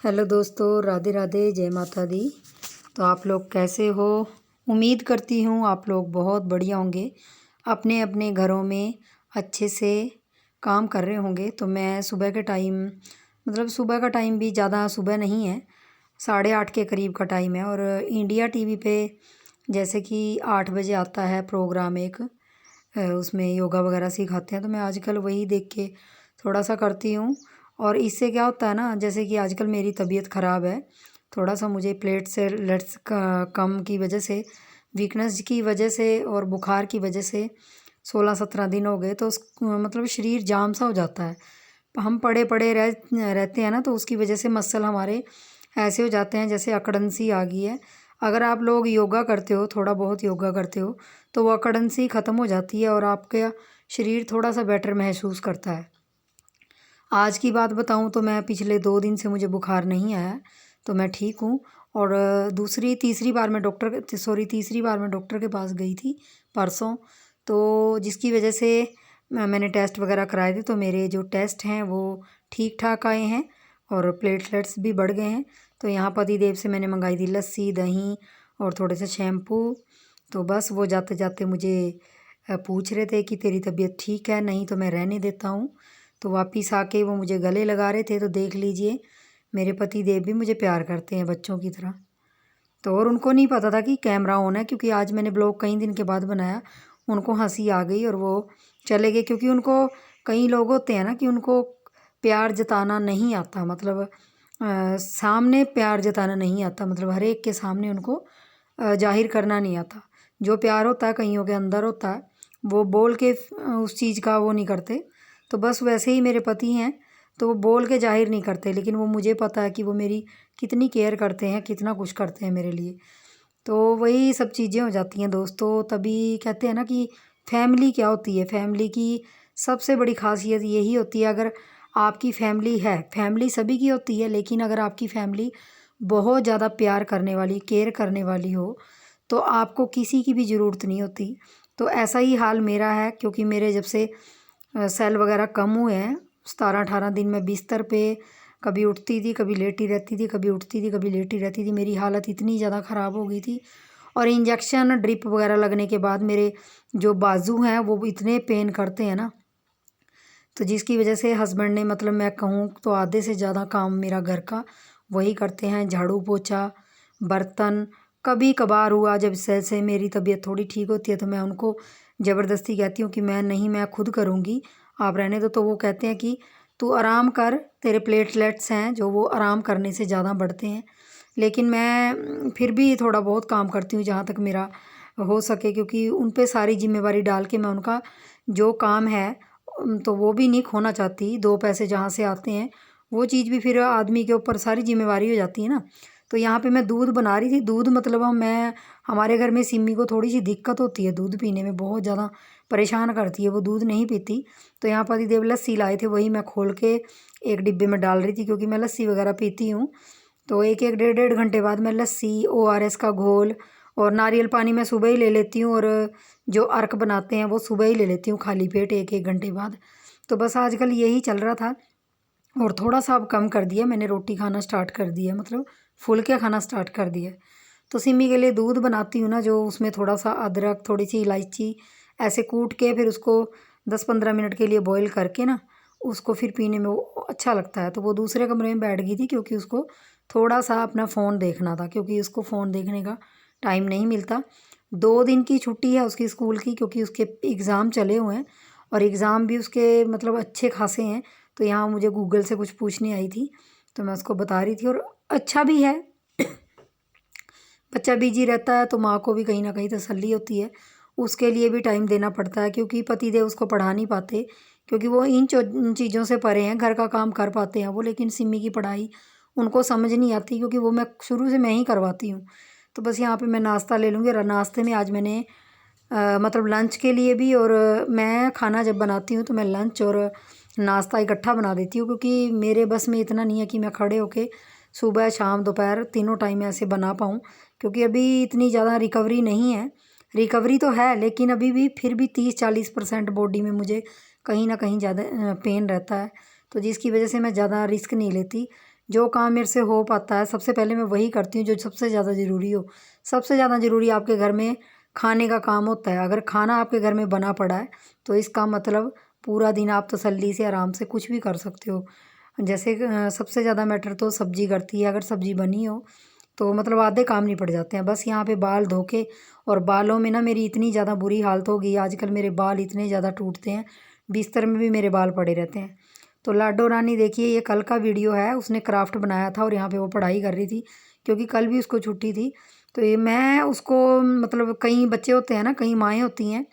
Hello दोस्तों, राधे राधे, जय माता दी। तो आप लोग कैसे हो? उम्मीद करती हूँ आप लोग बहुत बढ़िया होंगे, अपने अपने घरों में अच्छे से काम कर रहे होंगे। तो मैं सुबह के टाइम, मतलब सुबह का टाइम भी ज़्यादा सुबह नहीं है, 8:30 के करीब का टाइम है। और इंडिया टीवी पे जैसे कि 8 बजे आता है प्रोग्राम एक, उसमें योगा वगैरह सिखाते हैं। तो मैं आजकल वही देख के थोड़ा सा करती हूँ। और इससे क्या होता है ना, जैसे कि आजकल मेरी तबीयत ख़राब है, थोड़ा सा मुझे प्लेटलेट्स कम की वजह से, वीकनेस की वजह से और बुखार की वजह से 16-17 दिन हो गए। तो मतलब शरीर जाम सा हो जाता है। हम पड़े पड़े रहते हैं ना, तो उसकी वजह से मसल हमारे ऐसे हो जाते हैं जैसे अकड़न सी आ गई है। अगर आप लोग योगा करते हो, थोड़ा बहुत योगा करते हो, तो वो अकड़न सी ख़त्म हो जाती है और आपका शरीर थोड़ा सा बेटर महसूस करता है। आज की बात बताऊं तो मैं पिछले 2 दिन से मुझे बुखार नहीं आया, तो मैं ठीक हूँ। और तीसरी बार मैं डॉक्टर के पास गई थी परसों। तो जिसकी वजह से मैंने टेस्ट वगैरह कराए थे, तो मेरे जो टेस्ट हैं वो ठीक ठाक आए हैं और प्लेटलेट्स भी बढ़ गए हैं। तो यहाँ पतिदेव से मैंने मंगाई थी लस्सी, दही और थोड़े से शैम्पू। तो बस वो जाते जाते मुझे पूछ रहे थे कि तेरी तबीयत ठीक है, नहीं तो मैं रहने देता हूँ। तो वापस आके वो मुझे गले लगा रहे थे। तो देख लीजिए, मेरे पति देव भी मुझे प्यार करते हैं बच्चों की तरह। तो और उनको नहीं पता था कि कैमरा ऑन है, क्योंकि आज मैंने ब्लॉग कई दिन के बाद बनाया। उनको हंसी आ गई और वो चले गए, क्योंकि उनको, कई लोग होते हैं ना कि उनको प्यार जताना नहीं आता, मतलब सामने प्यार जताना नहीं आता, मतलब हर एक के सामने उनको जाहिर करना नहीं आता। जो प्यार होता है कईयों के अंदर होता है, वो बोल के उस चीज़ का वो नहीं करते। तो बस वैसे ही मेरे पति हैं, तो वो बोल के जाहिर नहीं करते, लेकिन वो मुझे पता है कि वो मेरी कितनी केयर करते हैं, कितना कुछ करते हैं मेरे लिए। तो वही सब चीज़ें हो जाती हैं दोस्तों। तभी कहते हैं ना कि फैमिली क्या होती है। फैमिली की सबसे बड़ी खासियत यही होती है, अगर आपकी फैमिली है, फैमिली सभी की होती है, लेकिन अगर आपकी फैमिली बहुत ज़्यादा प्यार करने वाली, केयर करने वाली हो, तो आपको किसी की भी ज़रूरत नहीं होती। तो ऐसा ही हाल मेरा है, क्योंकि मेरे जब से सेल वगैरह कम हुए हैं, 17-18 दिन मैं बिस्तर पे कभी उठती थी, कभी लेटी रहती थी, कभी उठती थी, कभी लेटी रहती थी। मेरी हालत इतनी ज़्यादा ख़राब हो गई थी। और इंजेक्शन ड्रिप वगैरह लगने के बाद मेरे जो बाजू हैं वो इतने पेन करते हैं ना, तो जिसकी वजह से हस्बैंड ने, मतलब मैं कहूँ तो आधे से ज़्यादा काम मेरा घर का वही करते हैं, झाड़ू पोछा, बर्तन। कभी कभार हुआ जब से मेरी तबीयत थोड़ी ठीक होती है, तो मैं उनको ज़बरदस्ती कहती हूँ कि मैं नहीं, मैं खुद करूँगी, आप रहने दो। तो वो कहते हैं कि तू आराम कर, तेरे प्लेटलेट्स हैं जो वो आराम करने से ज़्यादा बढ़ते हैं। लेकिन मैं फिर भी थोड़ा बहुत काम करती हूँ जहाँ तक मेरा हो सके, क्योंकि उन पे सारी जिम्मेवारी डाल के मैं उनका जो काम है तो वो भी नहीं खोना चाहती। 2 पैसे जहाँ से आते हैं वो चीज़ भी फिर आदमी के ऊपर सारी जिम्मेवारी हो जाती है ना। तो यहाँ पे मैं दूध बना रही थी। दूध मतलब मैं, हमारे घर में सिमी को थोड़ी सी दिक्कत होती है दूध पीने में, बहुत ज़्यादा परेशान करती है, वो दूध नहीं पीती। तो यहाँ पतिदेव लस्सी लाए थे, वही मैं खोल के एक डिब्बे में डाल रही थी, क्योंकि मैं लस्सी वगैरह पीती हूँ। तो एक एक डेढ़ डेढ़ घंटे बाद मैं लस्सी, ORS का घोल और नारियल पानी मैं सुबह ही ले लेती हूँ। और जो अर्क बनाते हैं वो सुबह ही ले लेती हूँ खाली पेट, एक एक घंटे बाद। तो बस आजकल यही चल रहा था। और थोड़ा सा अब कम कर दिया मैंने, रोटी खाना स्टार्ट कर दिया, मतलब फुलके खाना स्टार्ट कर दिया। तो सिमी के लिए दूध बनाती हूँ ना, जो उसमें थोड़ा सा अदरक, थोड़ी सी इलायची ऐसे कूट के फिर उसको 10-15 मिनट के लिए बॉईल करके ना, उसको फिर पीने में वो अच्छा लगता है। तो वो दूसरे कमरे में बैठ गई थी, क्योंकि उसको थोड़ा सा अपना फ़ोन देखना था, क्योंकि उसको फ़ोन देखने का टाइम नहीं मिलता। 2 दिन की छुट्टी है उसकी स्कूल की, क्योंकि उसके एग्ज़ाम चले हुए हैं और एग्ज़ाम भी उसके मतलब अच्छे खासे हैं। तो यहाँ मुझे गूगल से कुछ पूछने आई थी, तो मैं उसको बता रही थी। और अच्छा भी है, बच्चा बिजी रहता है तो माँ को भी कहीं ना कहीं तसल्ली होती है। उसके लिए भी टाइम देना पड़ता है, क्योंकि पतिदेव उसको पढ़ा नहीं पाते, क्योंकि वो इन चीज़ों से परे हैं। घर का काम कर पाते हैं वो, लेकिन सिमी की पढ़ाई उनको समझ नहीं आती, क्योंकि वो मैं शुरू से मैं ही करवाती हूँ। तो बस यहाँ पे मैं नाश्ता ले लूँगी। और नाश्ते में आज मैंने मतलब लंच के लिए भी, और मैं खाना जब बनाती हूँ तो मैं लंच और नाश्ता इकट्ठा बना देती हूँ, क्योंकि मेरे बस में इतना नहीं है कि मैं खड़े होके सुबह शाम दोपहर तीनों टाइम ऐसे बना पाऊँ, क्योंकि अभी इतनी ज़्यादा रिकवरी नहीं है। रिकवरी तो है, लेकिन अभी भी फिर भी 30-40% बॉडी में मुझे कहीं ना कहीं ज़्यादा पेन रहता है। तो जिसकी वजह से मैं ज़्यादा रिस्क नहीं लेती। जो काम मेरे से हो पाता है सबसे पहले मैं वही करती हूँ जो सबसे ज़्यादा ज़रूरी हो। सबसे ज़्यादा ज़रूरी आपके घर में खाने का काम होता है। अगर खाना आपके घर में बना पड़ा है तो इसका मतलब पूरा दिन आप तसल्ली से आराम से कुछ भी कर सकते हो। जैसे सबसे ज़्यादा मैटर तो सब्ज़ी करती है। अगर सब्ज़ी बनी हो तो मतलब आधे काम निपट जाते हैं। बस यहाँ पे बाल धो के, और बालों में ना मेरी इतनी ज़्यादा बुरी हालत हो गई आजकल, मेरे बाल इतने ज़्यादा टूटते हैं, बिस्तर में भी मेरे बाल पड़े रहते हैं। तो लाडो रानी देखिए, ये कल का वीडियो है, उसने क्राफ्ट बनाया था और यहाँ पे वो पढ़ाई कर रही थी क्योंकि कल भी उसको छुट्टी थी। तो ये मैं उसको मतलब, कई बच्चे होते हैं ना, कई माएँ होती हैं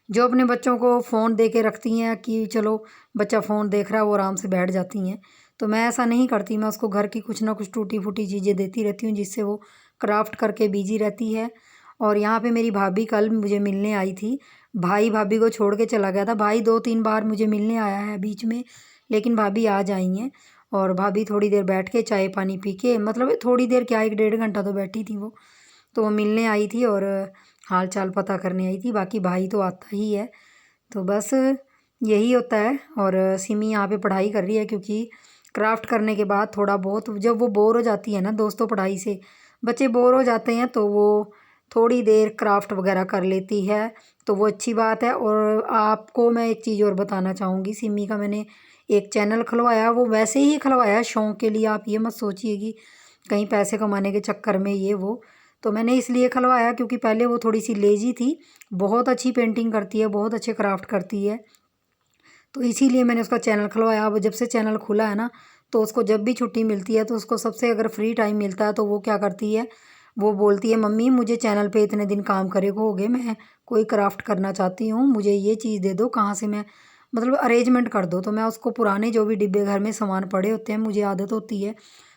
जो अपने बच्चों को फ़ोन दे के रखती हैं कि चलो बच्चा फ़ोन देख रहा है, वो आराम से बैठ जाती हैं। तो मैं ऐसा नहीं करती, मैं उसको घर की कुछ ना कुछ टूटी फूटी चीज़ें देती रहती हूँ जिससे वो क्राफ्ट करके बिजी रहती है। और यहाँ पे मेरी भाभी कल मुझे मिलने आई थी। भाई भाभी को छोड़ के चला गया था। भाई 2-3 बार मुझे मिलने आया है बीच में, लेकिन भाभी आज आई हैं। और भाभी थोड़ी देर बैठ के चाय पानी पी के, मतलब थोड़ी देर क्या, 1 डेढ़ घंटा तो बैठी थी वो। तो वो मिलने आई थी और हाल चाल पता करने आई थी। बाकी भाई तो आता ही है। तो बस यही होता है। और सिमी यहाँ पे पढ़ाई कर रही है क्योंकि क्राफ्ट करने के बाद थोड़ा बहुत जब वो बोर हो जाती है ना दोस्तों, पढ़ाई से बच्चे बोर हो जाते हैं तो वो थोड़ी देर क्राफ्ट वगैरह कर लेती है, तो वो अच्छी बात है। और आपको मैं एक चीज़ और बताना चाहूँगी, सिमी का मैंने एक चैनल खुलवाया, वो वैसे ही खुलवाया शौक़ के लिए। आप ये मत सोचिए कि कहीं पैसे कमाने के चक्कर में ये वो। तो मैंने इसलिए खुलवाया क्योंकि पहले वो थोड़ी सी लेजी थी। बहुत अच्छी पेंटिंग करती है, बहुत अच्छे क्राफ्ट करती है, तो इसीलिए मैंने उसका चैनल खुलवाया। अब जब से चैनल खुला है ना, तो उसको जब भी छुट्टी मिलती है तो उसको सबसे अगर फ्री टाइम मिलता है तो वो क्या करती है, वो बोलती है मम्मी मुझे चैनल पे इतने दिन काम करे को हो गए, मैं कोई क्राफ्ट करना चाहती हूँ, मुझे ये चीज़ दे दो, कहाँ से मैं मतलब अरेंजमेंट कर दो। तो मैं उसको पुराने जो भी डिब्बे घर में सामान पड़े होते हैं, मुझे आदत होती है,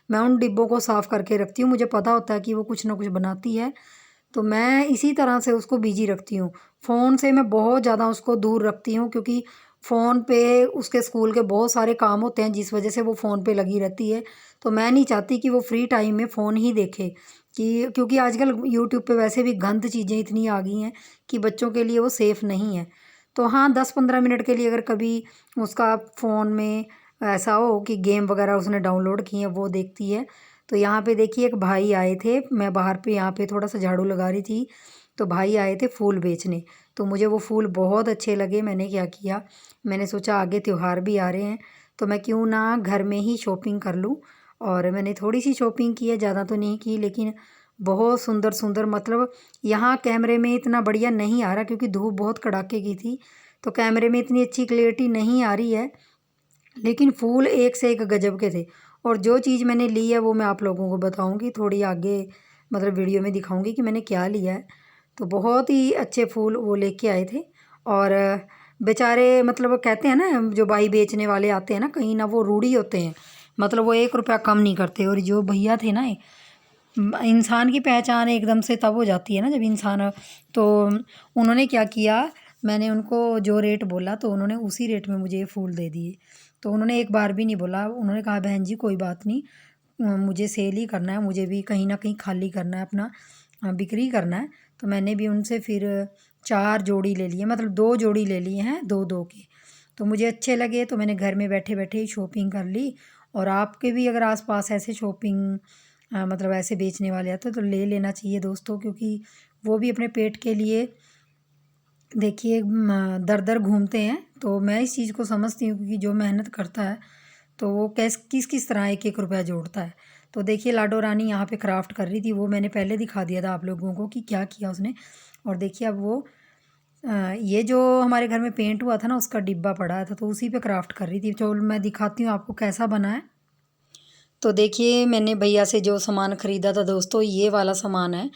मैं उन डिब्बों को साफ़ करके रखती हूँ। मुझे पता होता है कि वो कुछ ना कुछ बनाती है, तो मैं इसी तरह से उसको बिजी रखती हूँ। फ़ोन से मैं बहुत ज़्यादा उसको दूर रखती हूँ क्योंकि फ़ोन पे उसके स्कूल के बहुत सारे काम होते हैं जिस वजह से वो फ़ोन पे लगी रहती है। तो मैं नहीं चाहती कि वो फ्री टाइम में फ़ोन ही देखे, कि क्योंकि आजकल यूट्यूब पे वैसे भी गंद चीज़ें इतनी आ गई हैं कि बच्चों के लिए वो सेफ़ नहीं है। तो हाँ, 10-15 मिनट के लिए अगर कभी उसका फ़ोन में ऐसा हो कि गेम वगैरह उसने डाउनलोड की हैं वो देखती है। तो यहाँ पे देखिए एक भाई आए थे, मैं बाहर पे यहाँ पे थोड़ा सा झाड़ू लगा रही थी, तो भाई आए थे फूल बेचने। तो मुझे वो फूल बहुत अच्छे लगे। मैंने क्या किया, मैंने सोचा आगे त्योहार भी आ रहे हैं तो मैं क्यों ना घर में ही शॉपिंग कर लूँ। और मैंने थोड़ी सी शॉपिंग की है, ज़्यादा तो नहीं की, लेकिन बहुत सुंदर सुंदर, मतलब यहाँ कैमरे में इतना बढ़िया नहीं आ रहा क्योंकि धूप बहुत कड़ाके की थी, तो कैमरे में इतनी अच्छी क्लियरिटी नहीं आ रही है, लेकिन फूल एक से एक गजब के थे। और जो चीज़ मैंने ली है वो मैं आप लोगों को बताऊंगी थोड़ी आगे, मतलब वीडियो में दिखाऊंगी कि मैंने क्या लिया है। तो बहुत ही अच्छे फूल वो लेके आए थे। और बेचारे, मतलब कहते हैं ना जो भाई बेचने वाले आते हैं ना कहीं ना, वो रूढ़ी होते हैं, मतलब वो 1 रुपया कम नहीं करते। और जो भैया थे ना, इंसान की पहचान एकदम से तब हो जाती है ना जब इंसान, तो उन्होंने क्या किया, मैंने उनको जो रेट बोला तो उन्होंने उसी रेट में मुझे ये फूल दे दिए। तो उन्होंने एक बार भी नहीं बोला, उन्होंने कहा बहन जी कोई बात नहीं, मुझे सेल ही करना है, मुझे भी कहीं ना कहीं खाली करना है अपना, बिक्री करना है। तो मैंने भी उनसे फिर 4 जोड़ी ले लिए, मतलब 2 जोड़ी ले लिए हैं, 2-2 के। तो मुझे अच्छे लगे तो मैंने घर में बैठे बैठे ही शॉपिंग कर ली। और आपके भी अगर आसपास ऐसे शॉपिंग मतलब ऐसे बेचने वाले आते तो ले लेना चाहिए दोस्तों, क्योंकि वो भी अपने पेट के लिए देखिए दर दर घूमते हैं। तो मैं इस चीज़ को समझती हूँ क्योंकि जो मेहनत करता है तो वो किस किस तरह एक एक रुपया जोड़ता है। तो देखिए लाडो रानी यहाँ पे क्राफ्ट कर रही थी, वो मैंने पहले दिखा दिया था आप लोगों को कि क्या किया उसने। और देखिए अब वो ये जो हमारे घर में पेंट हुआ था ना, उसका डिब्बा पड़ा था तो उसी पे क्राफ्ट कर रही थी। चलो मैं दिखाती हूँ आपको कैसा बना है। तो देखिए मैंने भैया से जो सामान ख़रीदा था दोस्तों, ये वाला सामान है।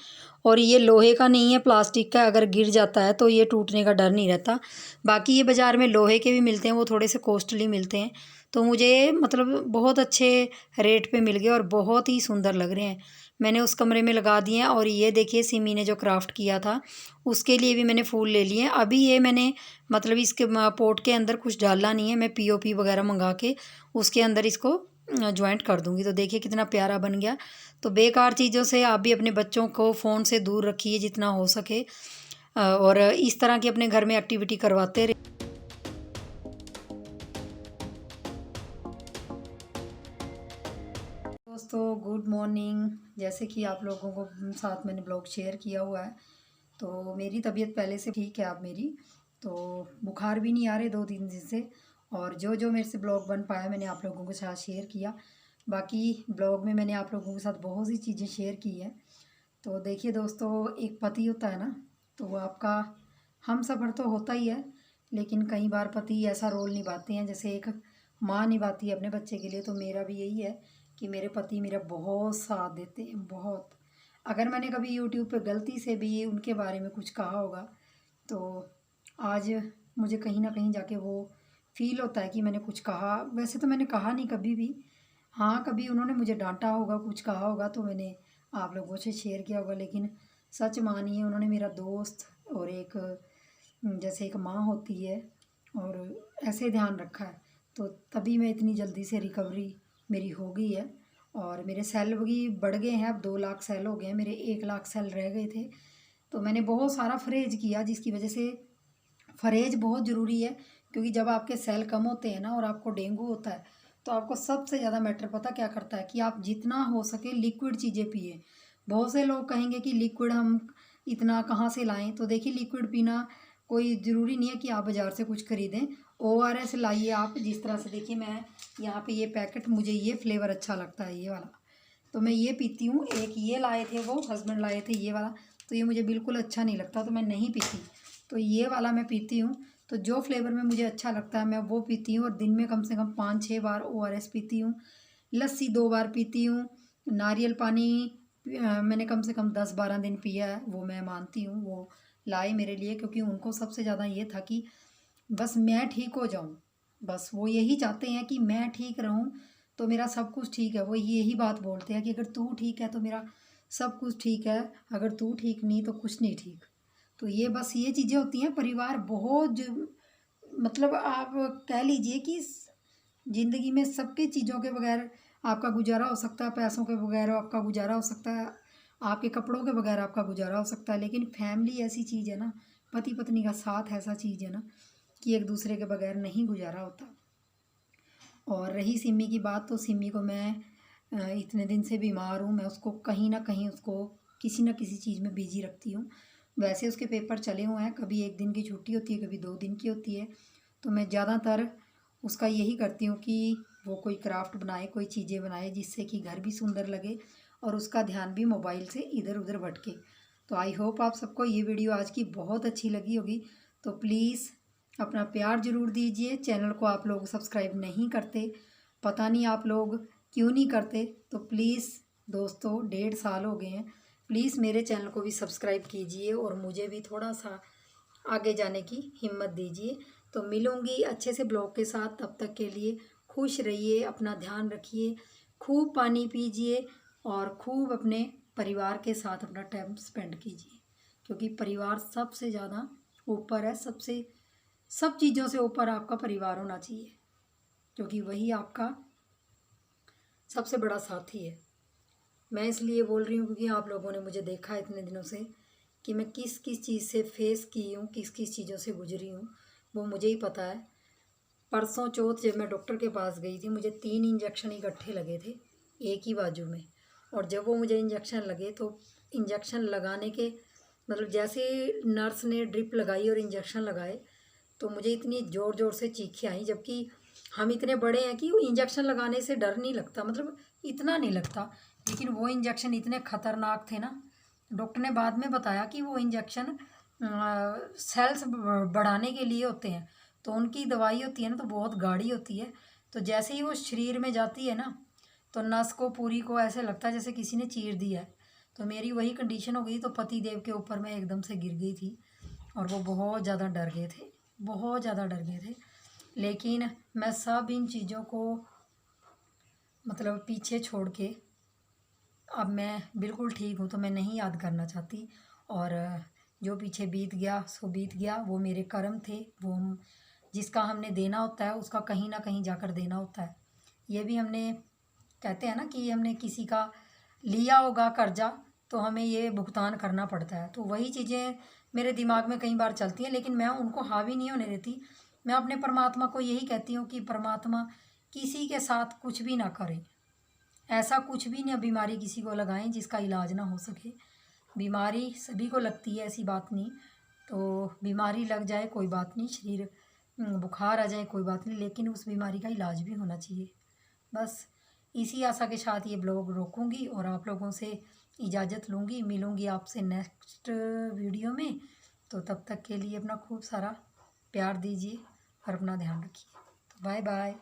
और ये लोहे का नहीं है, प्लास्टिक का, अगर गिर जाता है तो ये टूटने का डर नहीं रहता। बाकी ये बाज़ार में लोहे के भी मिलते हैं, वो थोड़े से कॉस्टली मिलते हैं। तो मुझे मतलब बहुत अच्छे रेट पे मिल गए और बहुत ही सुंदर लग रहे हैं। मैंने उस कमरे में लगा दिए हैं। और ये देखिए सिमी ने जो क्राफ्ट किया था उसके लिए भी मैंने फूल ले लिए हैं। अभी ये मैंने मतलब इसके पोट के अंदर कुछ डालना नहीं है, मैं पीओपी वगैरह मंगा के उसके अंदर इसको जॉइंट कर दूंगी। तो देखिए कितना प्यारा बन गया। तो बेकार चीज़ों से आप भी अपने बच्चों को फ़ोन से दूर रखिए जितना हो सके, और इस तरह की अपने घर में एक्टिविटी करवाते रहिए। Good morning. जैसे कि आप लोगों को साथ मैंने ब्लॉग शेयर किया हुआ है, तो मेरी तबीयत पहले से ठीक है अब मेरी, तो बुखार भी नहीं आ रहे 2-3 दिन से। और जो जो मेरे से ब्लॉग बन पाया मैंने आप लोगों के साथ शेयर किया। बाकी ब्लॉग में मैंने आप लोगों के साथ बहुत सी चीज़ें शेयर की है। तो देखिए दोस्तों, एक पति होता है ना, तो वो आपका हम सफ़र तो होता ही है, लेकिन कई बार पति ऐसा रोल निभाते हैं जैसे एक माँ निभाती है अपने बच्चे के लिए। तो मेरा भी यही है कि मेरे पति मेरा बहुत साथ देते हैं, बहुत। अगर मैंने कभी यूट्यूब पे गलती से भी उनके बारे में कुछ कहा होगा, तो आज मुझे कहीं ना कहीं जाके वो फील होता है कि मैंने कुछ कहा। वैसे तो मैंने कहा नहीं कभी भी, हाँ कभी उन्होंने मुझे डांटा होगा, कुछ कहा होगा तो मैंने आप लोगों से शेयर किया होगा। लेकिन सच मानिए, उन्होंने मेरा दोस्त और एक जैसे एक माँ होती है और ऐसे ध्यान रखा है, तो तभी मैं इतनी जल्दी से रिकवरी मेरी हो गई है। और मेरे सेल भी बढ़ गए हैं, अब 2 लाख सेल हो गए हैं, मेरे 1 लाख सेल रह गए थे। तो मैंने बहुत सारा परहेज किया, जिसकी वजह से परहेज बहुत ज़रूरी है। क्योंकि जब आपके सेल कम होते हैं ना और आपको डेंगू होता है, तो आपको सबसे ज़्यादा मैटर पता क्या करता है कि आप जितना हो सके लिक्विड चीज़ें पिए। बहुत से लोग कहेंगे कि लिक्विड हम इतना कहाँ से लाएं, तो देखिए लिक्विड पीना कोई ज़रूरी नहीं है कि आप बाज़ार से कुछ ख़रीदें। ORS लाइए आप, जिस तरह से देखिए मैं यहाँ पे ये पैकेट, मुझे ये फ्लेवर अच्छा लगता है ये वाला, तो मैं ये पीती हूँ। एक ये लाए थे, वो हस्बैंड लाए थे ये वाला, तो ये मुझे बिल्कुल अच्छा नहीं लगता, तो मैं नहीं पीती। तो ये वाला मैं पीती हूँ। तो जो फ्लेवर में मुझे अच्छा लगता है मैं वो पीती हूँ। और दिन में कम से कम 5-6 बार ORS पीती हूँ। लस्सी 2 बार पीती हूँ। नारियल पानी मैंने कम से कम 10-12 दिन पिया है, वो मैं मानती हूँ। वो लाए मेरे लिए, क्योंकि उनको सबसे ज़्यादा ये था कि बस मैं ठीक हो जाऊँ। बस वो यही चाहते हैं कि मैं ठीक रहूँ, तो मेरा सब कुछ ठीक है। वो यही बात बोलते हैं कि अगर तू ठीक है तो मेरा सब कुछ ठीक है, अगर तू ठीक नहीं तो कुछ नहीं ठीक। तो ये बस ये चीज़ें होती हैं। परिवार बहुत मतलब आप कह लीजिए कि ज़िंदगी में सबके चीज़ों के बगैर आपका गुजारा हो सकता है, पैसों के बगैर आपका गुजारा हो सकता है, आपके कपड़ों के बगैर आपका गुजारा हो सकता है, लेकिन फैमिली ऐसी चीज़ है ना, पति पत्नी का साथ ऐसा चीज़ है ना कि एक दूसरे के बगैर नहीं गुजारा होता। और रही सिमी की बात, तो सिमी को मैं इतने दिन से बीमार हूँ, मैं उसको कहीं ना कहीं उसको किसी न किसी चीज़ में बिजी रखती हूँ। वैसे उसके पेपर चले हुए हैं, कभी 1 दिन की छुट्टी होती है, कभी 2 दिन की होती है। तो मैं ज़्यादातर उसका यही करती हूँ कि वो कोई क्राफ्ट बनाए, कोई चीज़ें बनाए, जिससे कि घर भी सुंदर लगे और उसका ध्यान भी मोबाइल से इधर उधर भटके। तो आई होप आप सबको ये वीडियो आज की बहुत अच्छी लगी होगी। तो प्लीज़ अपना प्यार ज़रूर दीजिए। चैनल को आप लोग सब्सक्राइब नहीं करते, पता नहीं आप लोग क्यों नहीं करते। तो प्लीज़ दोस्तों, 1.5 साल हो गए हैं, प्लीज़ मेरे चैनल को भी सब्सक्राइब कीजिए और मुझे भी थोड़ा सा आगे जाने की हिम्मत दीजिए। तो मिलूँगी अच्छे से ब्लॉग के साथ, तब तक के लिए खुश रहिए, अपना ध्यान रखिए, खूब पानी पीजिए और खूब अपने परिवार के साथ अपना टाइम स्पेंड कीजिए। क्योंकि परिवार सबसे ज़्यादा ऊपर है, सबसे सब चीज़ों से ऊपर आपका परिवार होना चाहिए, क्योंकि वही आपका सबसे बड़ा साथी है। मैं इसलिए बोल रही हूँ क्योंकि आप लोगों ने मुझे देखा है इतने दिनों से कि मैं किस किस चीज़ से फेस की हूँ, किस किस चीज़ों से गुजरी हूँ, वो मुझे ही पता है। परसों चौथ जब मैं डॉक्टर के पास गई थी, मुझे 3 इंजेक्शन इकट्ठे लगे थे एक ही बाजू में। और जब वो मुझे इंजेक्शन लगे, तो इंजेक्शन लगाने के मतलब जैसे नर्स ने ड्रिप लगाई और इंजेक्शन लगाए, तो मुझे इतनी ज़ोर ज़ोर से चीखें आई। जबकि हम इतने बड़े हैं कि वो इंजेक्शन लगाने से डर नहीं लगता, मतलब इतना नहीं लगता, लेकिन वो इंजेक्शन इतने ख़तरनाक थे ना। डॉक्टर ने बाद में बताया कि वो इंजेक्शन सेल्स बढ़ाने के लिए होते हैं, तो उनकी दवाई होती है ना, तो बहुत गाढ़ी होती है। तो जैसे ही वो शरीर में जाती है ना, तो नस को पूरी को ऐसे लगता है जैसे किसी ने चीर दिया है। तो मेरी वही कंडीशन हो गई। तो पति देव के ऊपर मैं एकदम से गिर गई थी और वो बहुत ज़्यादा डर गए थे, बहुत ज़्यादा डर गए थे। लेकिन मैं सब इन चीज़ों को मतलब पीछे छोड़ के अब मैं बिल्कुल ठीक हूँ, तो मैं नहीं याद करना चाहती। और जो पीछे बीत गया सो बीत गया, वो मेरे कर्म थे। वो जिसका हमने देना होता है उसका कहीं ना कहीं जाकर देना होता है। ये भी हमने कहते हैं ना कि हमने किसी का लिया होगा कर्जा, तो हमें ये भुगतान करना पड़ता है। तो वही चीज़ें मेरे दिमाग में कई बार चलती हैं, लेकिन मैं उनको हावी नहीं होने देती। मैं अपने परमात्मा को यही कहती हूँ कि परमात्मा किसी के साथ कुछ भी ना करे, ऐसा कुछ भी ना बीमारी किसी को लगाएं जिसका इलाज ना हो सके। बीमारी सभी को लगती है, ऐसी बात नहीं। तो बीमारी लग जाए कोई बात नहीं, शरीर बुखार आ जाए कोई बात नहीं, लेकिन उस बीमारी का इलाज भी होना चाहिए। बस इसी आशा के साथ ये ब्लॉग रोकूंगी और आप लोगों से इजाज़त लूँगी। मिलूँगी आपसे नेक्स्ट वीडियो में। तो तब तक के लिए अपना खूब सारा प्यार दीजिए और अपना ध्यान रखिए। तो बाय बाय।